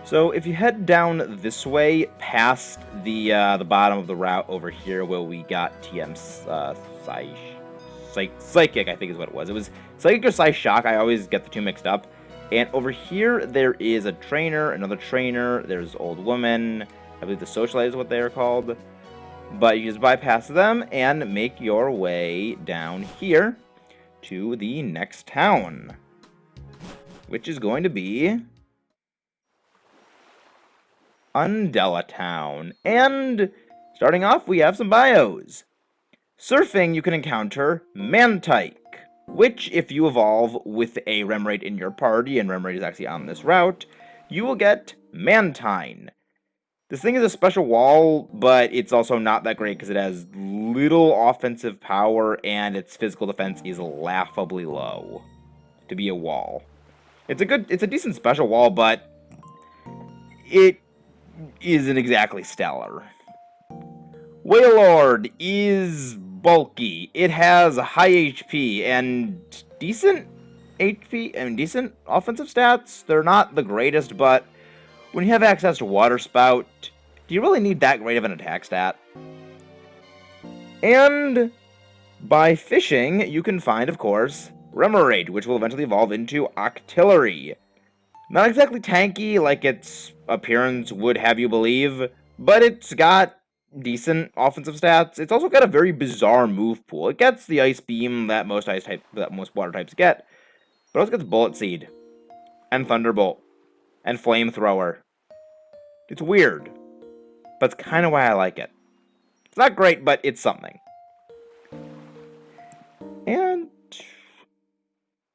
So if you head down this way, past the bottom of the route over here, where we got TM Psychic, I think is what it was. It was Psychic or Psy-Shock. I always get the two mixed up. And over here, there is a trainer, another trainer. There's Old Woman. I believe the Socialite is what they are called. But you just bypass them and make your way down here to the next town, which is going to be Undella Town. And starting off, we have some bios. Surfing, you can encounter Mantike, which, if you evolve with a Remoraid in your party, and Remoraid is actually on this route, you will get Mantine. This thing is a special wall, but it's also not that great because it has little offensive power and its physical defense is laughably low to be a wall. It's a decent special wall, but it isn't exactly stellar. Wailord is bulky. It has high HP and decent decent offensive stats. They're not the greatest, but when you have access to Water Spout, do you really need that great of an attack stat? And by fishing, you can find, of course, Remoraid, which will eventually evolve into Octillery. Not exactly tanky like its appearance would have you believe, but it's got decent offensive stats. It's also got a very bizarre move pool. It gets the Ice Beam that most water types get, but it also gets Bullet Seed and Thunderbolt and Flamethrower. It's weird, but it's kind of why I like it. It's not great, but it's something.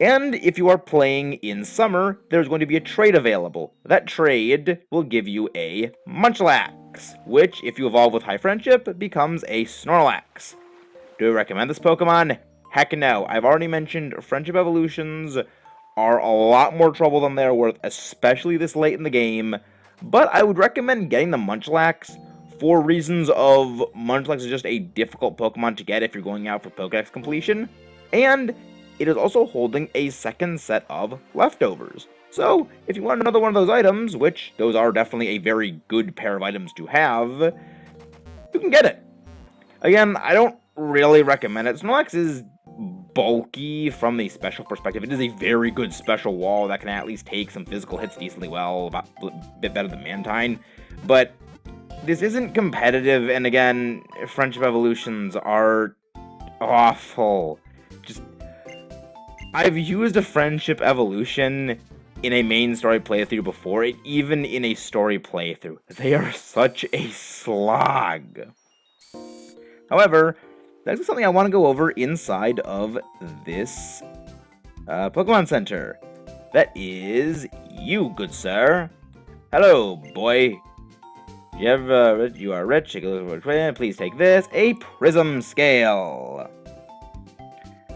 And if you are playing in summer, there's going to be a trade available. That trade will give you a Munchlax, which, if you evolve with High Friendship, becomes a Snorlax. Do I recommend this Pokemon? Heck no. I've already mentioned Friendship Evolutions are a lot more trouble than they're worth, especially this late in the game. But I would recommend getting the Munchlax for reasons of Munchlax is just a difficult Pokemon to get if you're going out for Pokedex completion, and it is also holding a second set of leftovers. So, if you want another one of those items, which those are definitely a very good pair of items to have, you can get it. Again, I don't really recommend it. Snorlax is bulky from a special perspective. It is a very good special wall that can at least take some physical hits decently well, about a bit better than Mantine. But this isn't competitive, and again, Friendship Evolutions are awful. I've used a Friendship Evolution in a main story playthrough before, and even in a story playthrough. They are such a slog. However, that's something I want to go over inside of this Pokemon Center. That is you, good sir. Hello, boy. You are rich. Take a look at what. Please take this. A Prism Scale.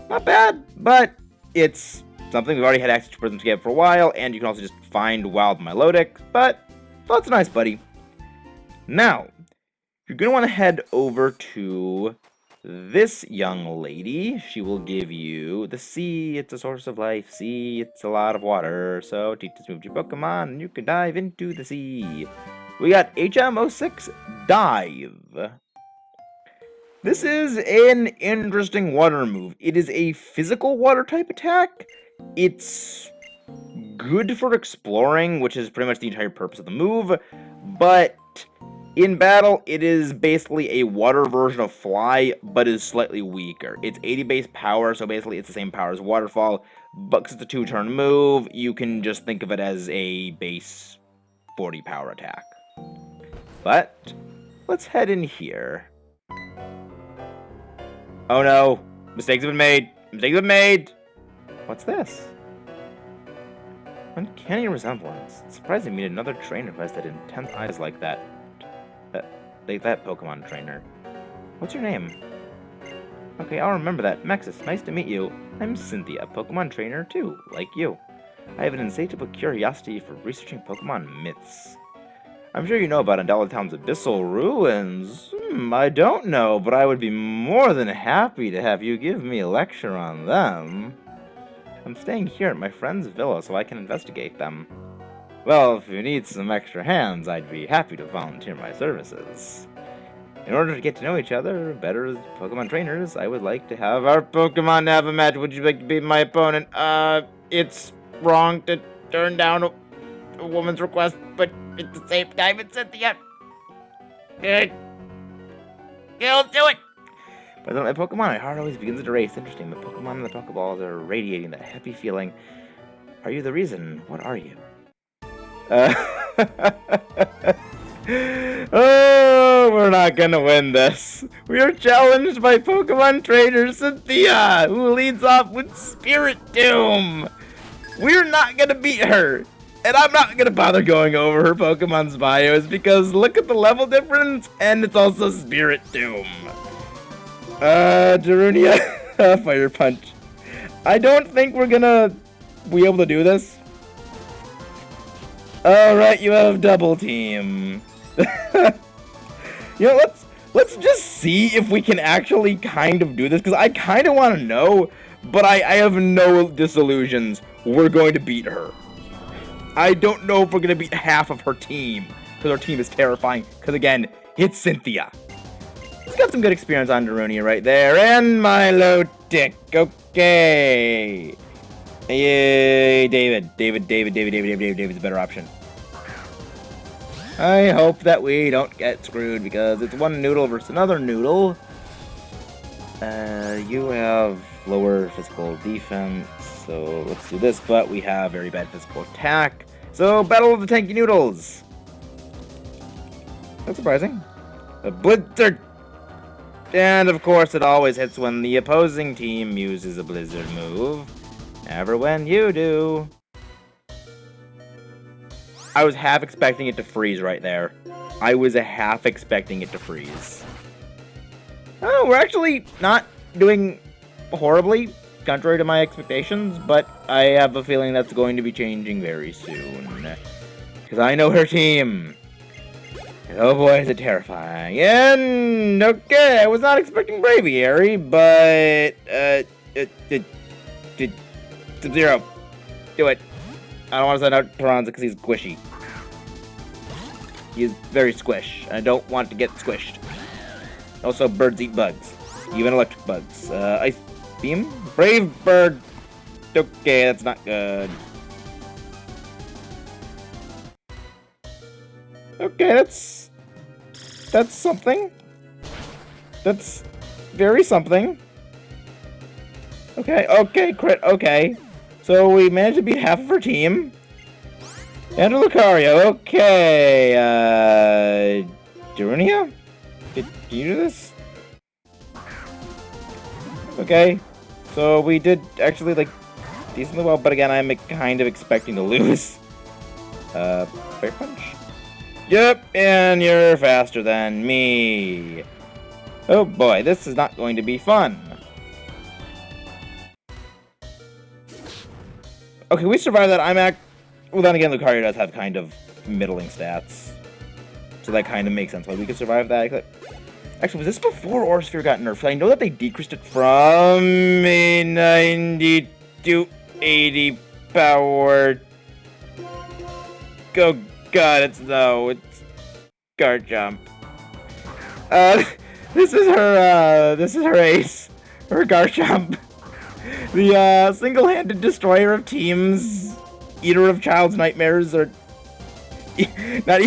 Not bad, but it's something we've already had access to Prism Scale for a while, and you can also just find Wild Milotic, but that's nice, buddy. Now, you're going to want to head over to this young lady. She will give you the sea. It's a source of life. Sea, it's a lot of water. So teach this move to your Pokemon, and you can dive into the sea. We got HM06 Dive. This is an interesting water move. It is a physical water type attack. It's good for exploring, which is pretty much the entire purpose of the move, but in battle, it is basically a water version of Fly, but is slightly weaker. It's 80 base power, so basically it's the same power as Waterfall, but because it's a 2-turn move, you can just think of it as a base 40 power attack. But let's head in here. Oh no, mistakes have been made. Mistakes have been made. What's this? Uncanny resemblance. It's surprising me another trainer who has that intense eyes like that. That Pokemon trainer. What's your name? Okay, I'll remember that. Mexus, nice to meet you. I'm Cynthia, Pokemon trainer too, like you. I have an insatiable curiosity for researching Pokemon myths. I'm sure you know about Undella Town's abyssal ruins. I don't know, but I would be more than happy to have you give me a lecture on them. I'm staying here at my friend's villa so I can investigate them. Well, if you need some extra hands, I'd be happy to volunteer my services. In order to get to know each other better as Pokemon trainers, I would like to have our Pokemon have a match. Would you like to be my opponent? It's wrong to turn down a woman's request, but at the same time, it's Cynthia. Good. You'll do it! But my Pokemon, my heart always begins to race. Interesting. The Pokemon and the Pokeballs are radiating that happy feeling. Are you the reason? What are you? Oh, we're not gonna win this. We are challenged by Pokemon trainer Cynthia, who leads off with Spirit Doom. We're not gonna beat her. And I'm not gonna bother going over her Pokemon's bios because look at the level difference, and it's also Spirit Doom. Darunia, Fire Punch. I don't think we're gonna be able to do this. Alright, you have Double Team. You know, let's just see if we can actually kind of do this, because I kind of want to know, but I have no disillusions. We're going to beat her. I don't know if we're going to beat half of her team, because her team is terrifying, because again, it's Cynthia. She's got some good experience on Darunia right there, and Milotic, okay. Yay, David's a better option. I hope that we don't get screwed because it's one noodle versus another noodle. You have lower physical defense, so let's do this, but we have very bad physical attack. So, Battle of the Tanky Noodles. That's surprising. A Blizzard. And of course, it always hits when the opposing team uses a Blizzard move. Never when you do. I was half expecting it to freeze right there. I was half expecting it to freeze. Oh, we're actually not doing horribly, contrary to my expectations, but I have a feeling that's going to be changing very soon. Because I know her team. And oh boy, is it terrifying. And, okay, I was not expecting Braviary, but, Sub-Zero. Do it. I don't want to send out Taranza because he's squishy. He is very squish. I don't want to get squished. Also, birds eat bugs. Even electric bugs. Ice Beam? Brave Bird! Okay, that's not good. Okay, that's something. That's very something. Okay, crit, okay. So we managed to beat half of her team. And Lucario, okay, Darunia? Did you do this? Okay, so we did actually, like, decently well, but again, I'm kind of expecting to lose. Fire Punch? Yep, and you're faster than me. Oh boy, this is not going to be fun. Okay, we survived that. Well, then again, Lucario does have kind of middling stats. So that kind of makes sense why we could survive that. Actually, was this before Aurasphere got nerfed? I know that they decreased it from a 90 to 80 power. Oh god, it's Garchomp. This is her ace. Her Garchomp. The single-handed destroyer of teams, eater of child's nightmares, or not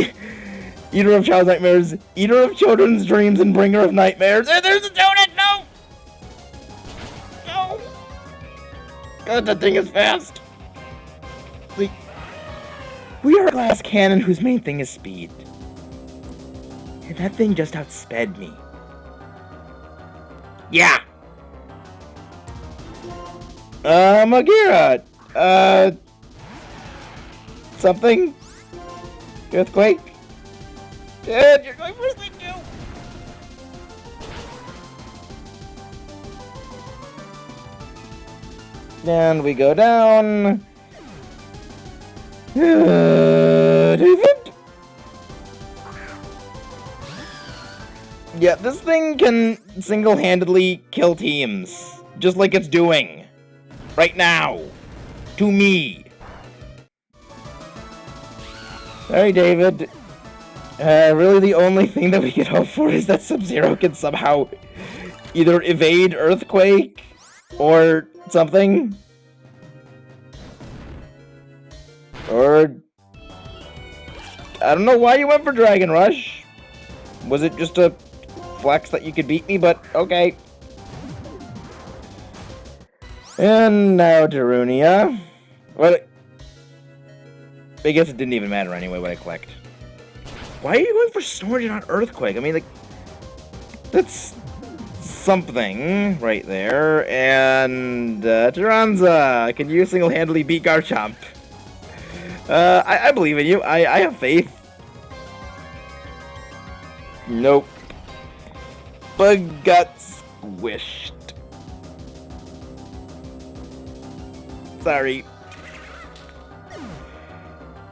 eater of child's nightmares, eater of children's dreams and bringer of nightmares. And there's a donut! No! No! God, that thing is fast. We are a glass cannon whose main thing is speed. And that thing just outsped me. Yeah! Magira! Something? Earthquake? Dad, you're going first, thank you! And we go down. Yeah, this thing can single-handedly kill teams. Just like it's doing. Right now. To me. Sorry, David. Really the only thing that we can hope for is that Sub-Zero can somehow either evade Earthquake or something. Or... I don't know why you went for Dragon Rush. Was it just a flex that you could beat me, but okay. And now Darunia. What? I guess it didn't even matter anyway what I clicked. Why are you going for Storage and not Earthquake? I mean, like, that's something right there. And Taranza, can you single-handedly beat Garchomp? I believe in you. I have faith. Nope. Bug got squished. Sorry.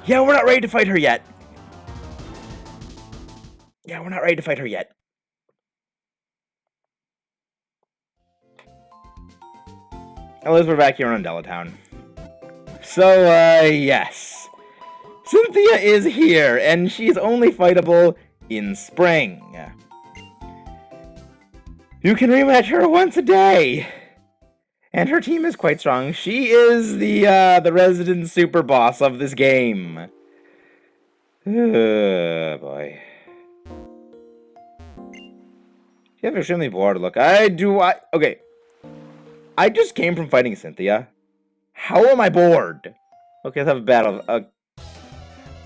Yeah, we're not ready to fight her yet. At least we're back here on Delatown. So, yes. Cynthia is here, and she's only fightable in spring. You can rematch her once a day. And her team is quite strong. She is the resident super boss of this game. Oh, boy. You have extremely bored look. Okay. I just came from fighting Cynthia. How am I bored? Okay, let's have a battle.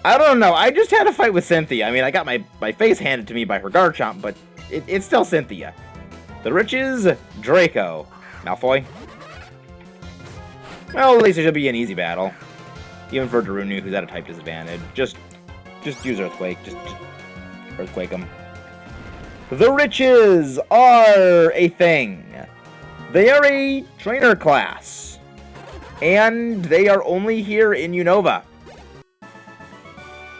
I don't know. I just had a fight with Cynthia. I mean, I got my face handed to me by her Garchomp, but it's still Cynthia. The Riches, Draco. Malfoy. Well, at least it should be an easy battle. Even for Darunia, who's at a type disadvantage. Just use Earthquake. Just Earthquake him. The Riches are a thing. They are a trainer class. And they are only here in Unova.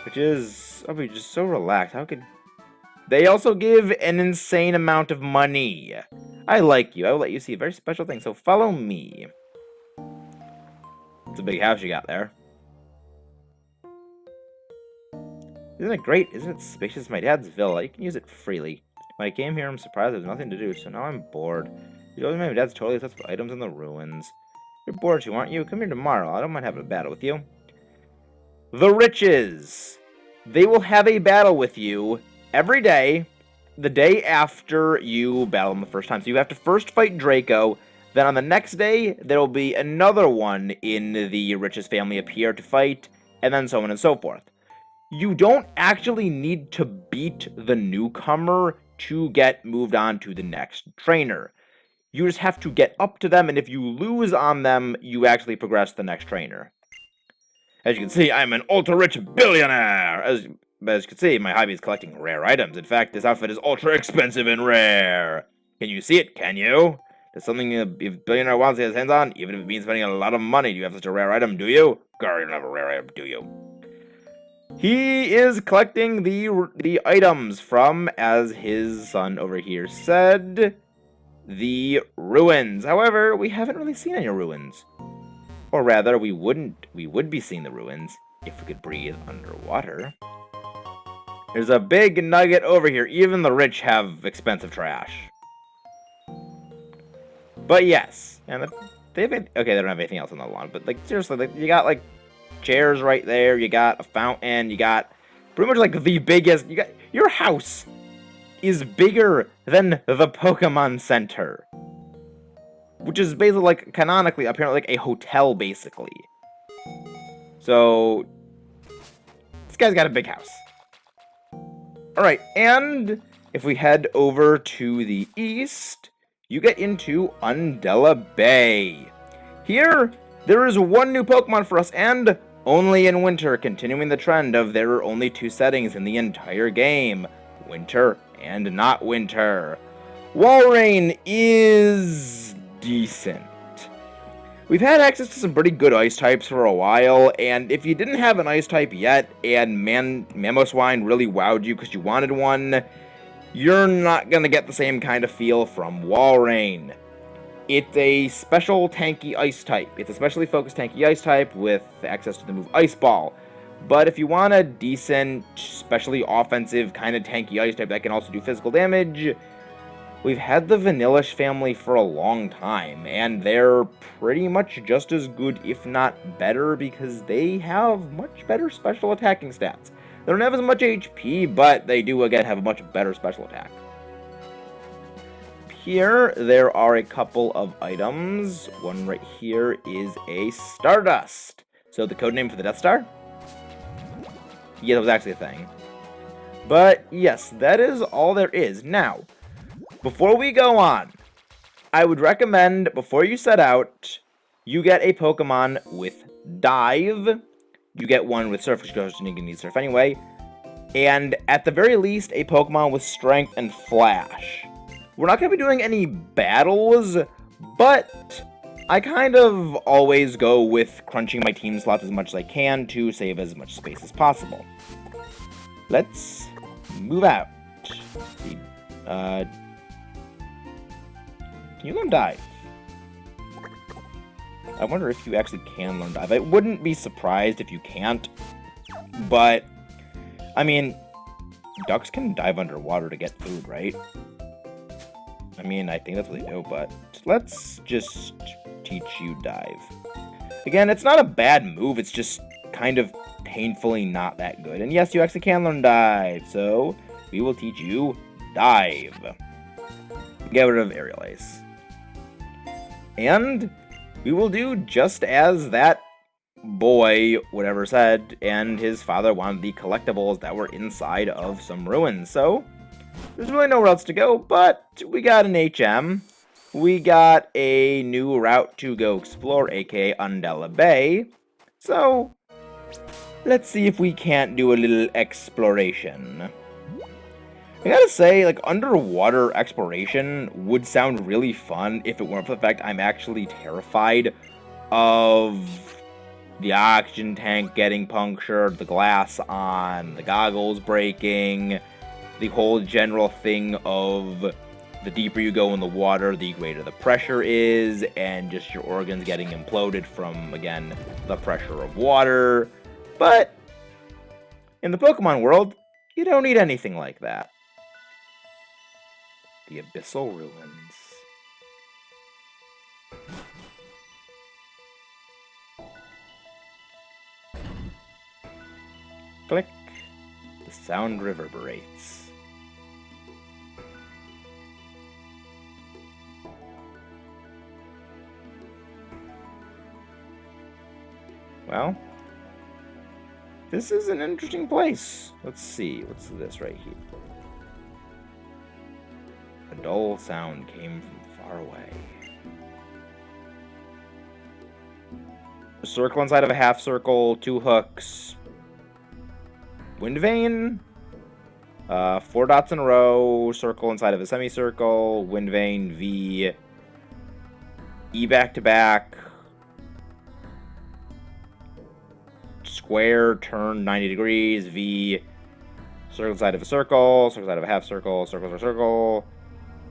Which is... I'll be just so relaxed. How could... They also give an insane amount of money. I like you. I will let you see a very special thing. So follow me. It's a big house you got there. Isn't it great? Isn't it spacious? My dad's villa. You can use it freely. When I came here, I'm surprised there's nothing to do, so now I'm bored. You told me my dad's totally obsessed with items in the ruins. You're bored too, aren't you? Come here tomorrow. I don't mind having a battle with you. The Riches. They will have a battle with you every day, the day after you battle them the first time. So you have to first fight Draco. Then on the next day, there will be another one in the Riches family appear to fight, and then so on and so forth. You don't actually need to beat the newcomer to get moved on to the next trainer. You just have to get up to them, and if you lose on them, you actually progress to the next trainer. As you can see, I'm an ultra-rich billionaire! As you can see, my hobby is collecting rare items. In fact, this outfit is ultra-expensive and rare. Can you see it? Can you? There's something a billionaire wants to get his hands on, even if it means spending a lot of money. Do you have such a rare item, do you? Gar, you don't have a rare item, do you? He is collecting the items from, as his son over here said, the ruins. However, we haven't really seen any ruins. Or rather, we would be seeing the ruins if we could breathe underwater. There's a big nugget over here. Even the rich have expensive trash. But yes, and they don't have anything else on the lawn, but like seriously, like, you got like chairs right there, you got a fountain, you got pretty much like the biggest, your house is bigger than the Pokemon Center. Which is basically like, canonically, apparently like a hotel, basically. So, this guy's got a big house. Alright, and if we head over to the east, you get into Undella Bay. Here, there is one new Pokemon for us, and only in winter, continuing the trend of there are only two settings in the entire game. Winter and not winter. Walrein is decent. We've had access to some pretty good ice types for a while, and if you didn't have an ice type yet, and Mamoswine really wowed you because you wanted one, you're not gonna get the same kind of feel from Walrein. It's a special tanky ice type. It's a specially focused tanky ice type with access to the move Ice Ball. But if you want a decent, especially offensive, kind of tanky ice type that can also do physical damage, we've had the Vanillish family for a long time, and they're pretty much just as good, if not better, because they have much better special attacking stats. They don't have as much HP, but they do, again, have a much better special attack. Here, there are a couple of items. One right here is a Stardust. So the codename for the Death Star? Yeah, that was actually a thing. But yes, that is all there is. Now, before we go on, I would recommend, before you set out, you get a Pokemon with Dive. You get one with Surf, because you're going to need Surf anyway. And at the very least, a Pokemon with Strength and Flash. We're not going to be doing any battles, but I kind of always go with crunching my team slots as much as I can to save as much space as possible. Let's move out. Can you learn Dive? I wonder if you actually can learn Dive. I wouldn't be surprised if you can't, but, I mean, ducks can dive underwater to get food, right? I mean, I think that's what they do, but let's just teach you Dive. Again, it's not a bad move, it's just kind of painfully not that good. And yes, you actually can learn Dive, so we will teach you Dive. Get rid of Aerial Ace. And we will do just as that boy, whatever, said, and his father wanted the collectibles that were inside of some ruins. So there's really nowhere else to go, but we got an HM. We got a new route to go explore, aka Undella Bay. So let's see if we can't do a little exploration. I gotta say, like, underwater exploration would sound really fun if it weren't for the fact I'm actually terrified of the oxygen tank getting punctured, the glass on, the goggles breaking, the whole general thing of the deeper you go in the water, the greater the pressure is, and just your organs getting imploded from, again, the pressure of water. But in the Pokemon world, you don't need anything like that. The Abyssal Ruins. Click. The sound reverberates. Well, this is an interesting place. Let's see. What's this right here? A dull sound came from far away. A circle inside of a half circle, 2 hooks. Wind Vane. 4 dots in a row, circle inside of a semicircle, Wind Vane, V. E back to back. Square, turn 90 degrees, V. Circle inside of a circle, circle inside of a half circle, circle, circle.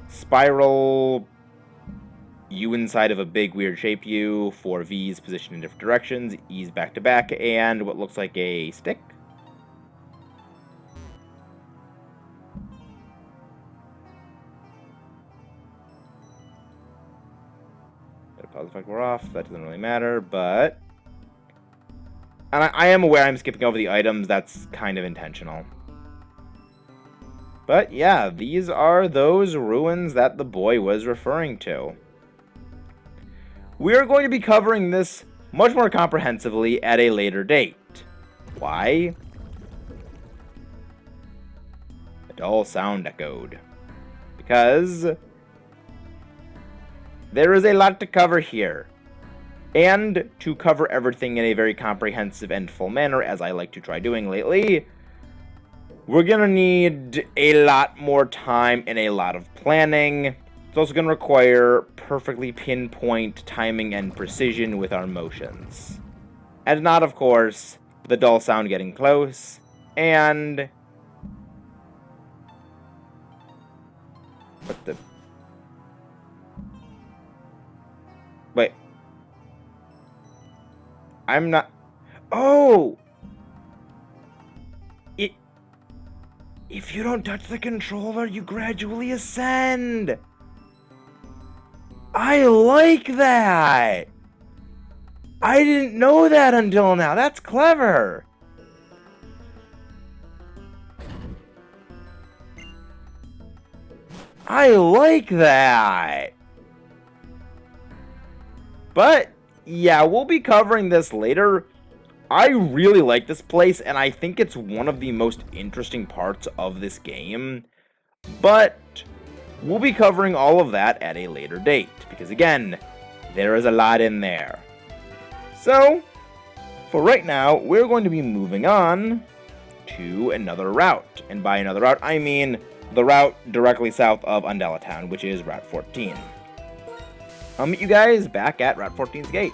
Spiral, U inside of a big weird shape U, 4 V's positioned in different directions, E's back to back, and what looks like a stick. Pause effect we're off, that doesn't really matter, but... And I am aware I'm skipping over the items, that's kind of intentional. But yeah, these are those ruins that the boy was referring to. We are going to be covering this much more comprehensively at a later date. Why? A dull sound echoed. Because there is a lot to cover here. And to cover everything in a very comprehensive and full manner, as I like to try doing lately, we're going to need a lot more time and a lot of planning. It's also going to require perfectly pinpoint timing and precision with our motions. And not, of course, the dull sound getting close, and... What the... Wait. I'm not... Oh! If you don't touch the controller, you gradually ascend. I like that. I didn't know that until now. That's clever. I like that. But, yeah, we'll be covering this later. I really like this place, and I think it's one of the most interesting parts of this game. But we'll be covering all of that at a later date, because again, there is a lot in there. So, for right now, we're going to be moving on to another route. And by another route, I mean the route directly south of Undella Town, which is Route 14. I'll meet you guys back at Route 14's gate.